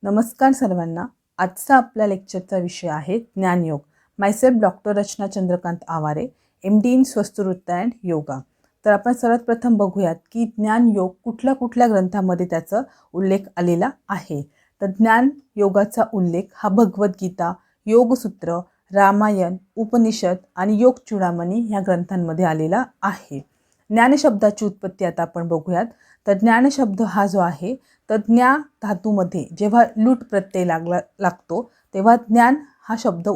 नमस्कार सर्वांना. आजचा आपल्या लेक्चरचा विषय आहे Jnanayoga. Myself doctor Rachana Chandrakant Aware, MD in Swasthavritta and yoga. तर आपण सर्वात प्रथम बघूयात की ज्ञानयोग कुठल्या कुठल्या ग्रंथामध्ये त्याचा उल्लेख आलेला आहे. तर ज्ञान योगाचा उल्लेख हा भगवद्गीता, योगसूत्र, रामायण, उपनिषद आणि योग चूडामणी ह्या ग्रंथांमध्ये आलेला आहे. ज्ञान शब्दाची उत्पत्ती आता आपण बघूयात. तर ज्ञान शब्द हा जो आहे तर ज्ञा धातूमध्ये जेव्हा लूट प्रत्यय लागतो तेव्हा ज्ञान हा शब्द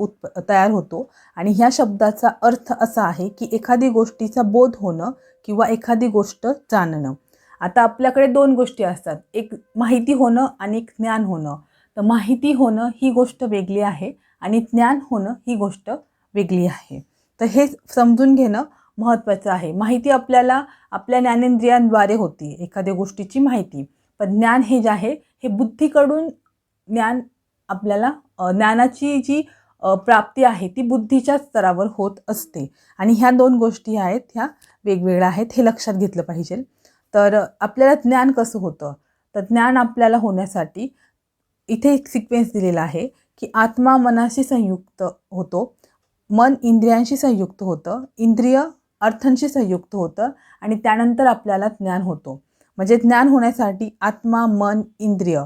तयार होतो आणि ह्या शब्दाचा अर्थ असा आहे की एखादी गोष्टीचा बोध होणं किंवा एखादी गोष्ट जाणणं. आता आपल्याकडे दोन गोष्टी असतात, एक माहिती होणं आणि एक ज्ञान होणं. तर माहिती होणं ही गोष्ट वेगळी आहे आणि ज्ञान होणं ही गोष्ट वेगळी आहे. तर हे समजून घेणं महत्त्वाचं आहे. माहिती आपल्याला आपल्या ज्ञानेंद्रियांद्वारे होती एखाद्या गोष्टीची माहिती, पण ज्ञान हे जे आहे हे बुद्धीकडून ज्ञान आपल्याला ज्ञानाची जी प्राप्ती आहे ती बुद्धीच्या स्तरावर होत असते आणि ह्या दोन गोष्टी आहेत ह्या वेगवेगळ्या आहेत, हे लक्षात घेतलं पाहिजे. तर आपल्याला ज्ञान कसं होतं, तर ज्ञान आपल्याला होण्यासाठी इथे एक सिक्वेन्स दिलेला आहे की आत्मा मनाशी संयुक्त होतो, मन इंद्रियांशी संयुक्त होतं, इंद्रिय अर्थांशी संयुक्त होतं आणि त्यानंतर आपल्याला ज्ञान होतो. म्हणजे ज्ञान होण्यासाठी आत्मा, मन, इंद्रिय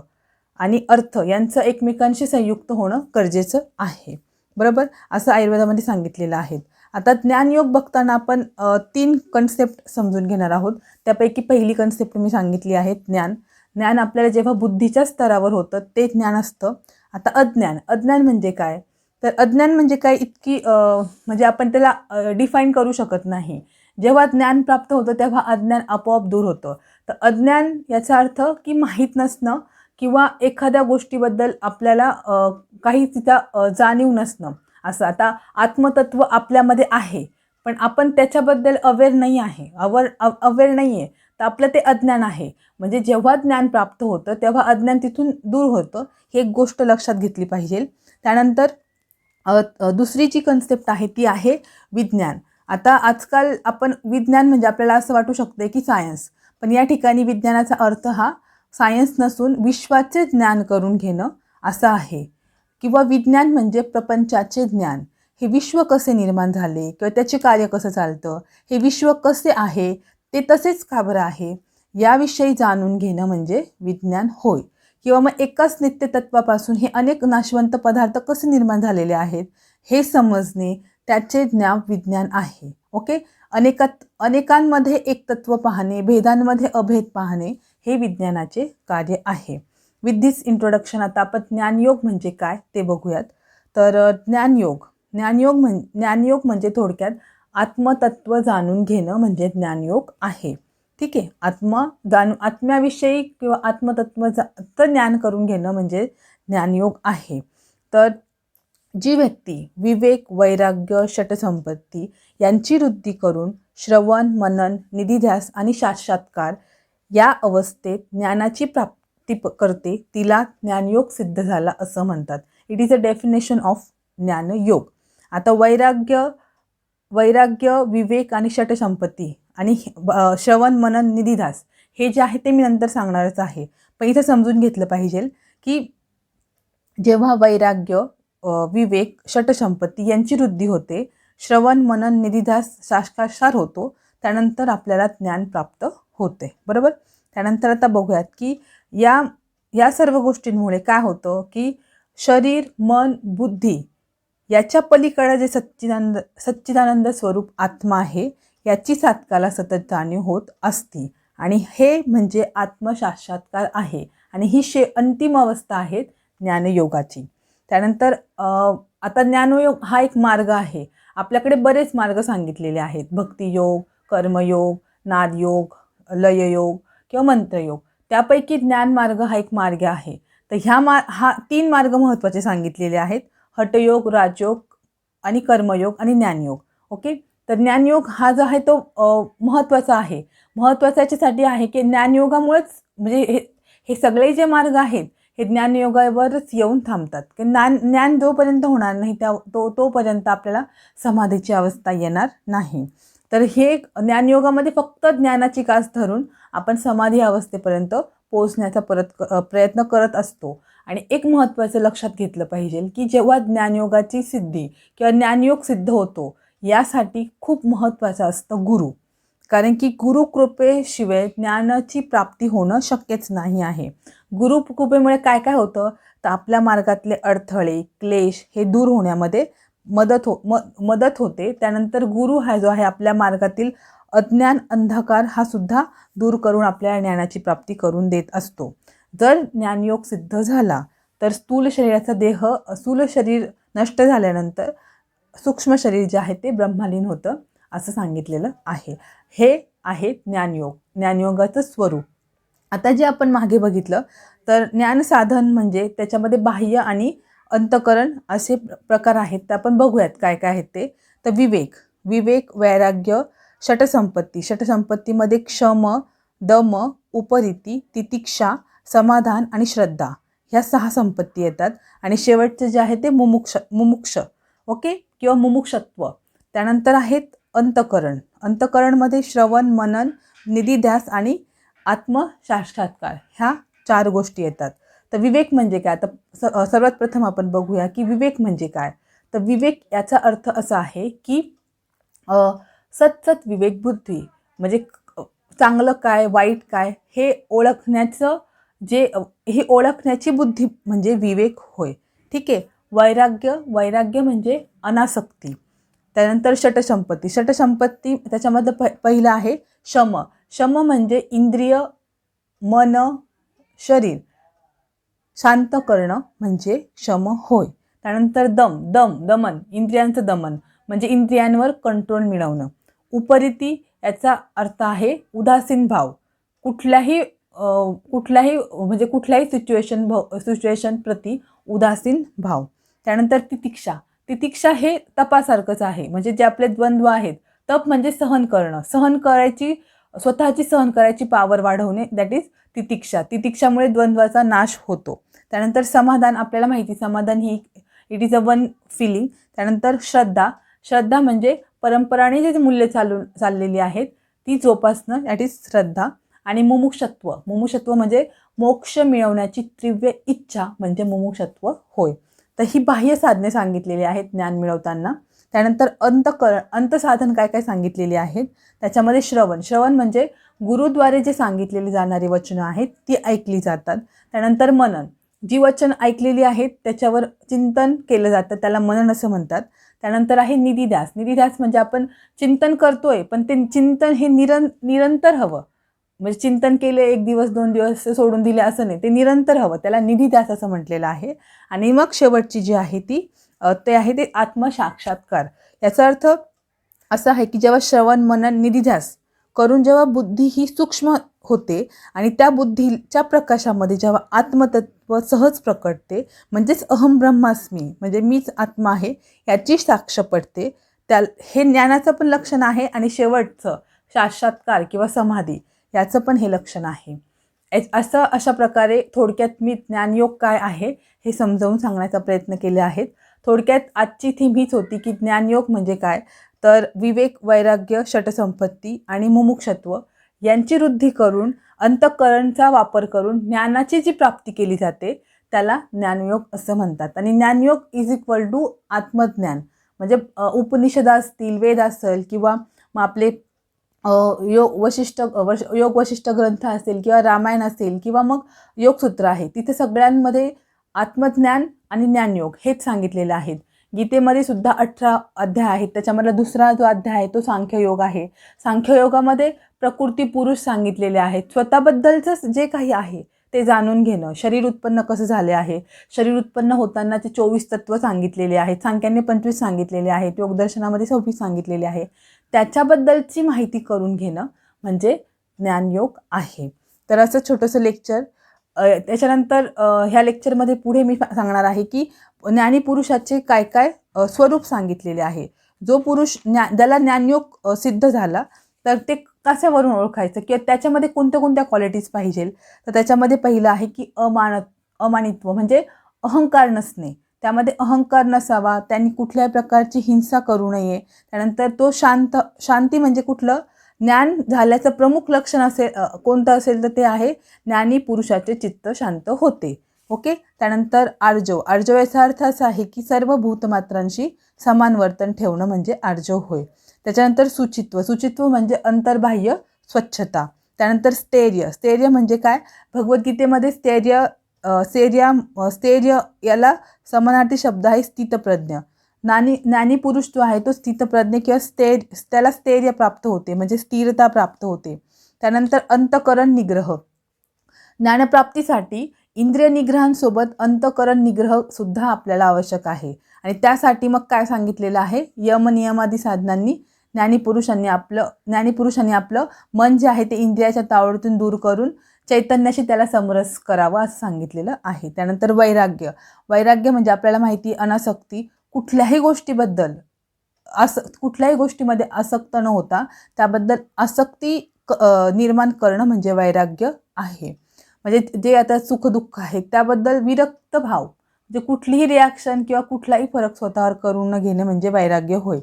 आणि अर्थ यांचं एकमेकांशी संयुक्त होणं गरजेचं आहे. बरोबर, असं आयुर्वेदामध्ये सांगितलेलं आहे. आता ज्ञानयोग बघताना आपण 3 कन्सेप्ट समजून घेणार आहोत. त्यापैकी पहिली कन्सेप्ट मी सांगितली आहे ज्ञान. ज्ञान आपल्याला जेव्हा बुद्धीच्या स्तरावर होतं ते ज्ञान असतं. आता अज्ञान म्हणजे काय, तर अज्ञान म्हणजे काय इतकी म्हणजे आपण त्याला डिफाईन करू शकत नाही. जेव्हा ज्ञान प्राप्त होतं तेव्हा अज्ञान आपोआप दूर होतं. तर अज्ञान याचा अर्थ की माहीत नसणं किंवा एखाद्या गोष्टीबद्दल आपल्याला काही तिचा जाणीव नसणं असं. आता आत्मतत्व आपल्यामध्ये आहे पण आपण त्याच्याबद्दल अवेअर नाही आहे, अवेअर नाही आहे, तर आपलं ते अज्ञान आहे. म्हणजे जेव्हा ज्ञान प्राप्त होतं तेव्हा अज्ञान तिथून दूर होतं, ही एक गोष्ट लक्षात घेतली पाहिजे. त्यानंतर दुसरी जी कन्सेप्ट आहे ती आहे विज्ञान. आता आजकाल आपण विज्ञान म्हणजे आपल्याला असं वाटू शकते की सायन्स, पण या ठिकाणी विज्ञानाचा अर्थ हा सायन्स नसून विश्वाचे ज्ञान करून घेणं असा आहे. किंवा विज्ञान म्हणजे प्रपंचाचे ज्ञान. हे विश्व कसे निर्माण झाले किंवा त्याचे कार्य कसं चालतं, हे विश्व कसे आहे, ते तसेच का बरं आहे, याविषयी जाणून घेणं म्हणजे विज्ञान होय. किंवा मग एकाच नित्यतत्वापासून हे अनेक नाशवंत पदार्थ कसे निर्माण झालेले आहेत हे समजणे, त्याचे ज्ञान विज्ञान आहे. ओके, अनेकांमध्ये एक तत्व पाहणे, भेदांमध्ये अभेद पाहणे हे विज्ञानाचे कार्य आहे. विथ दिस इंट्रोडक्शन आता आपण ज्ञानयोग म्हणजे काय ते बघूयात. तर ज्ञानयोग म्हणजे थोडक्यात आत्मतत्व जाणून घेणं म्हणजे ज्ञानयोग आहे. ठीक आहे, आत्म्याविषयी किंवा आत्मतत्वाचं ज्ञान करून घेणं म्हणजे ज्ञानयोग आहे. तर जी व्यक्ती विवेक, वैराग्य, षटसंपत्ती यांची वृद्धी करून श्रवण, मनन, निधिध्यास आणि साक्षात्कार या अवस्थेत ज्ञानाची प्राप्ती करते तिला ज्ञानयोग सिद्ध झाला असं म्हणतात. It is a definition of Jnanayoga. आता वैराग्य, विवेक आणि षटसंपत्ती आणि श्रवण, मनन, निधिध्यास हे जे आहे ते मी नंतर सांगणारच आहे. पण इथं समजून घेतलं पाहिजे की जेव्हा वैराग्य, विवेक, षटसंपत्ती यांची वृद्धी होते, श्रवण, मनन, निधिध्यास, साक्षात्कार होतो, त्यानंतर आपल्याला ज्ञान प्राप्त होते. बरोबर, त्यानंतर आता बघूयात की या सर्व गोष्टींमुळे काय होतं की शरीर, मन, बुद्धी याच्या पलीकडे जे सच्चिदानंद स्वरूप आत्मा आहे याची साधकाला सतत जाणीव होत असते आणि हे म्हणजे आत्मसाक्षात्कार आहे आणि ही अंतिम अवस्था आहे ज्ञानयोगाची. त्यानंतर आता ज्ञानयोग हा एक मार्ग आहे. आपल्याकडे बरेच मार्ग सांगितलेले आहेत, भक्तियोग, कर्मयोग, नादयोग, लययोग किंवा मंत्रयोग. त्यापैकी ज्ञान मार्ग हा एक मार्ग आहे. तर हा 3 मार्ग महत्त्वाचे सांगितलेले आहेत, हठयोग, राजयोग आणि कर्मयोग आणि ज्ञानयोग. ओके, तर ज्ञानयोग हा जो आहे तो महत्त्वाचा आहे. महत्त्वाचा याच्यासाठी आहे की ज्ञानयोगामुळेच म्हणजे हे सगळे जे मार्ग आहेत हे ज्ञानयोगावरच येऊन थांबतात. की ज्ञान जोपर्यंत होणार नाही तोपर्यंत आपल्याला समाधीची अवस्था येणार नाही. तर हे ज्ञानयोगामध्ये फक्त ज्ञानाची कास धरून आपण समाधी अवस्थेपर्यंत पोहोचण्याचा प्रयत्न करत असतो. आणि एक महत्त्वाचं लक्षात घेतलं पाहिजे की जेव्हा ज्ञानयोगाची सिद्धी किंवा ज्ञानयोग सिद्ध होतो यासाठी खूप महत्त्वाचं असतं गुरु. कारण की गुरुकृपेशिवाय ज्ञानाची प्राप्ती होणं शक्यच नाही आहे. गुरुकृपेमुळे काय काय होतं तर आपल्या मार्गातले अडथळे क्लेश हे दूर होण्यामध्ये मदत होते. त्यानंतर गुरु हा जो आहे आपल्या मार्गातील अज्ञान अंधकार हा सुद्धा दूर करून आपल्या ज्ञानाची प्राप्ती करून देत असतो. जर ज्ञानयोग सिद्ध झाला तर स्थूल शरीर नष्ट झाल्यानंतर सूक्ष्म शरीर जे आहे ते ब्रह्मलीन होतं असं सांगितलेलं आहे. हे आहे ज्ञानयोग, ज्ञानयोगाचं स्वरूप. आता जे आपण मागे बघितलं तर ज्ञान साधन म्हणजे त्याच्यामध्ये बाह्य आणि अंतकरण असे प्रकार आहेत. तर आपण बघूयात काय काय आहेत ते. तर विवेक, वैराग्य, षटसंपत्तीमध्ये क्षम, दम, उपरीती, तितिक्षा, समाधान आणि श्रद्धा ह्या 6 संपत्ती येतात. आणि शेवटचे जे आहे ते मुमुक्ष ओके किंवा मुमुक्षत्व. त्यानंतर आहेत अंतकरणमध्ये श्रवण, मनन, निधिध्यास आणि आत्मसाक्षात्कार ह्या 4 गोष्टी येतात. तर विवेक म्हणजे काय? तर सर्वात प्रथम आपण बघूया की विवेक म्हणजे काय. तर विवेक याचा अर्थ असा आहे की सतत विवेक बुद्धी म्हणजे चांगलं काय वाईट काय हे ओळखण्याची बुद्धी म्हणजे विवेक होय. ठीक आहे. वैराग्य म्हणजे अनासक्ती. त्यानंतर षटसंपत्ती त्याच्यामध्ये पहिलं आहे शम म्हणजे इंद्रिय मन शरीर शांत करणं म्हणजे क्षम होय. त्यानंतर दमन इंद्रियांचं दमन म्हणजे इंद्रियांवर कंट्रोल मिळवणं. उपरीती याचा अर्थ आहे उदासीन भाव, कुठल्याही सिच्युएशन प्रती उदासीन भाव. त्यानंतर तितिक्षा हे तपासारखंच आहे. म्हणजे जे आपले द्वंद्व आहेत, तप म्हणजे स्वतःची सहन करायची पॉवर वाढवणे, दॅट इज तितिक्षामुळे द्वंद्वाचा नाश होतो. त्यानंतर समाधान, आपल्याला माहिती समाधान ही it is a one feeling. त्यानंतर श्रद्धा म्हणजे परंपराने जे मूल्य चाललेली आहेत ती जोपासणं, दॅट इज श्रद्धा. आणि मुमुक्षत्व म्हणजे मोक्ष मिळवण्याची तीव्र इच्छा म्हणजे मुमुक्षत्व होय. तर ही बाह्य साधने सांगितलेली आहेत ज्ञान मिळवताना. त्यानंतर अंतसाधन काय काय सांगितलेली आहेत. त्याच्यामध्ये श्रवण म्हणजे गुरुद्वारे जे सांगितलेली जाणारी वचनं आहेत ती ऐकली जातात. त्यानंतर मनन, जी वचन ऐकलेली आहेत त्याच्यावर चिंतन केलं जातं, त्याला मनन असं म्हणतात. त्यानंतर आहे निधिध्यास म्हणजे आपण चिंतन करतोय पण ते चिंतन हे निरंतर हवं. म्हणजे चिंतन केले 1 दिवस 2 दिवस सोडून दिले असं नाही, ते निरंतर हवं, त्याला निधिध्यास असं म्हटलेलं आहे. आणि मग शेवटची जी आहे ते आहे ते आत्मसाक्षात्कार. याचा अर्थ असा आहे की जेव्हा श्रवण मनन निधिध्यास करून जेव्हा बुद्धी ही सूक्ष्म होते आणि त्या बुद्धीच्या प्रकाशामध्ये जेव्हा आत्मतत्व सहज प्रकटते, म्हणजेच अहम ब्रह्मास्मी म्हणजे मीच आत्मा आहे याची साक्ष पडते, हे ज्ञानाचं पण लक्षण आहे. आणि शेवटचं साक्षात्कार किंवा समाधी याचं पण हे लक्षण आहे. अशा प्रकारे थोडक्यात मी ज्ञानयोग काय आहे हे समजावून सांगण्याचा प्रयत्न केले आहेत. थोडक्यात आजची थीम हीच होती की ज्ञानयोग म्हणजे काय. तर विवेक, वैराग्य, षटसंपत्ती आणि मुमुक्षत्व यांची वृद्धी करून अंतःकरणचा वापर करून ज्ञानाची जी प्राप्ती केली जाते त्याला ज्ञानयोग असं म्हणतात. आणि ज्ञानयोग इज इक्वल टू आत्मज्ञान. म्हणजे उपनिषद असतील, वेद असेल किंवा मग आपले योग वशिष्ठ ग्रंथ असेल किंवा रामायण असेल किंवा मग योगसूत्र आहे, तिथे सगळ्यांमध्ये आत्मज्ञान आणि ज्ञानयोग हेच सांगितलेले आहेत. गीतेमध्ये सुद्धा 18 अध्याय आहेत. त्याच्यामधला दुसरा जो अध्याय आहे तो सांख्ययोग आहे. सांख्ययोगामध्ये प्रकृती पुरुष सांगितलेले आहेत. स्वतःबद्दलचं जे काही आहे ते जाणून घेणं, शरीर उत्पन्न कसं झाले आहे, शरीर उत्पन्न होतानाचे 24 तत्व सांगितलेले आहेत, सांख्याने 25 सांगितलेले आहेत, योगदर्शनामध्ये 26 सांगितलेले आहे, त्याच्याबद्दलची माहिती करून घेणं म्हणजे ज्ञानयोग आहे. तर असं छोटंसं लेक्चर. त्याच्यानंतर ह्या लेक्चरमध्ये पुढे मी सांगणार आहे की ज्ञानी पुरुषाचे काय काय स्वरूप सांगितलेले आहे. जो पुरुष ज्याला ज्ञानयोग सिद्ध झाला तर ते कशावरून ओळखायचं किंवा त्याच्यामध्ये कोणत्या क्वालिटीज पाहिजे. तर त्याच्यामध्ये पहिलं आहे की अमानित्व म्हणजे अहंकार नसणे, त्यामध्ये अहंकार नसावा, त्यांनी कुठल्याही प्रकारची हिंसा करू नये. त्यानंतर तो शांती म्हणजे कुठलं ज्ञान झाल्याचं प्रमुख लक्षण असेल कोणतं असेल तर ते आहे ज्ञानी पुरुषाचे चित्त शांत होते. ओके. त्यानंतर आर्जव. आर्जव याचा अर्थ असा आहे की सर्व भूतमात्रांशी समान वर्तन ठेवणं म्हणजे आर्जव होय. त्याच्यानंतर सुचित्व. सुचित्व म्हणजे अंतर्बाह्य स्वच्छता. त्यानंतर स्थैर्य. स्थैर्य म्हणजे काय? भगवद्गीतेमध्ये स्थैर्य स्थैर्य याला समानार्थी शब्द आहे स्थितप्रज्ञ. ज्ञानी पुरुष जो आहे तो स्थितप्रज्ञ किंवा त्याला स्थैर्य प्राप्त होते म्हणजे स्थिरता प्राप्त होते. त्यानंतर अंतःकरण निग्रह. ज्ञानप्राप्तीसाठी इंद्रिय निग्रहांसोबत अंतःकरण निग्रह सुद्धा आपल्याला आवश्यक आहे. आणि त्यासाठी मग काय सांगितलेलं आहे? यमनियमादी साधनांनी ज्ञानीपुरुषांनी आपलं मन जे आहे ते इंद्रियाच्या तावडीतून दूर करून चैतन्याशी त्याला समरस करावं असं सांगितलेलं आहे. त्यानंतर वैराग्य. वैराग्य म्हणजे आपल्याला माहिती अनासक्ती. कुठल्याही गोष्टीमध्ये आसक्त न होता त्याबद्दल आसक्ती निर्माण करणं म्हणजे वैराग्य आहे. म्हणजे जे आता सुखदुःख आहे त्याबद्दल विरक्त भाव म्हणजे कुठलीही रिॲक्शन किंवा कुठलाही फरक स्वतःवर करून न घेणे म्हणजे वैराग्य होय.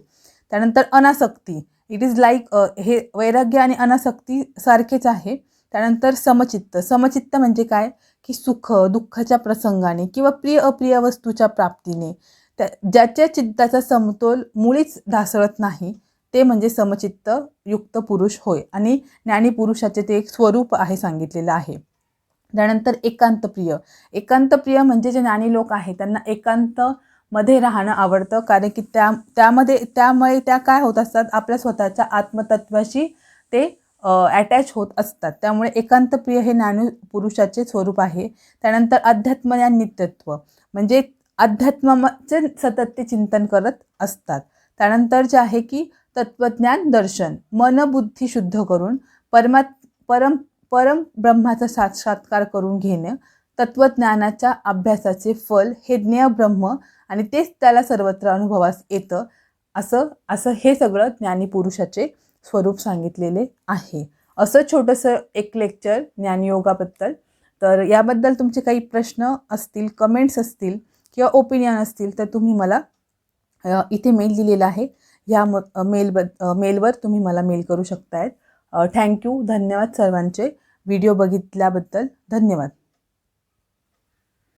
त्यानंतर अनासक्ती. इट इज लाईक हे वैराग्य आणि अनासक्ती सारखेच आहे. त्यानंतर समचित्त. समचित्त म्हणजे काय? की सुख दुःखाच्या प्रसंगाने किंवा प्रिय अप्रिय वस्तूच्या प्राप्तीने ज्याच्या चित्ताचा समतोल मुळीच ढासळत नाही ते म्हणजे समचित्त युक्त पुरुष होय. आणि ज्ञानी पुरुषाचे ते एक स्वरूप आहे सांगितलेलं आहे. त्यानंतर एकांतप्रिय. एकांतप्रिय म्हणजे जे ज्ञानी लोक आहेत त्यांना एकांत मध्ये राहणं आवडतं. कारण की त्यामुळे त्या काय होत असतात? आपल्या स्वतःच्या आत्मतत्वाशी ते अटॅच होत असतात. त्यामुळे एकांतप्रिय हे ज्ञानी पुरुषाचे स्वरूप आहे. त्यानंतर अध्यात्म या नित्यत्व म्हणजे अध्यात्माचे सतत ते चिंतन करत असतात. त्यानंतर जे आहे की तत्वज्ञान दर्शन. मन बुद्धी शुद्ध करून परम ब्रह्माचा साक्षात्कार करून घेणं. तत्वज्ञानाच्या अभ्यासाचे फल हे ज्ञेय ब्रह्म आणि तेच त्याला सर्वत्र अनुभवास येतं. असं हे सगळं ज्ञानी पुरुषाचे स्वरूप सांगितलेले आहे. असं छोटंसं एक लेक्चर ज्ञानयोगाबद्दल. तर याबद्दल तुमचे काही प्रश्न असतील, कमेंट्स असतील किंवा ओपिनियन असतील तर तुम्ही मला इथे मेल दिलेला आहे. ह्या मेलवर तुम्ही मला मेल करू शकतायत. थँक्यू. धन्यवाद सर्वांचे. व्हिडिओ बघितल्याबद्दल धन्यवाद.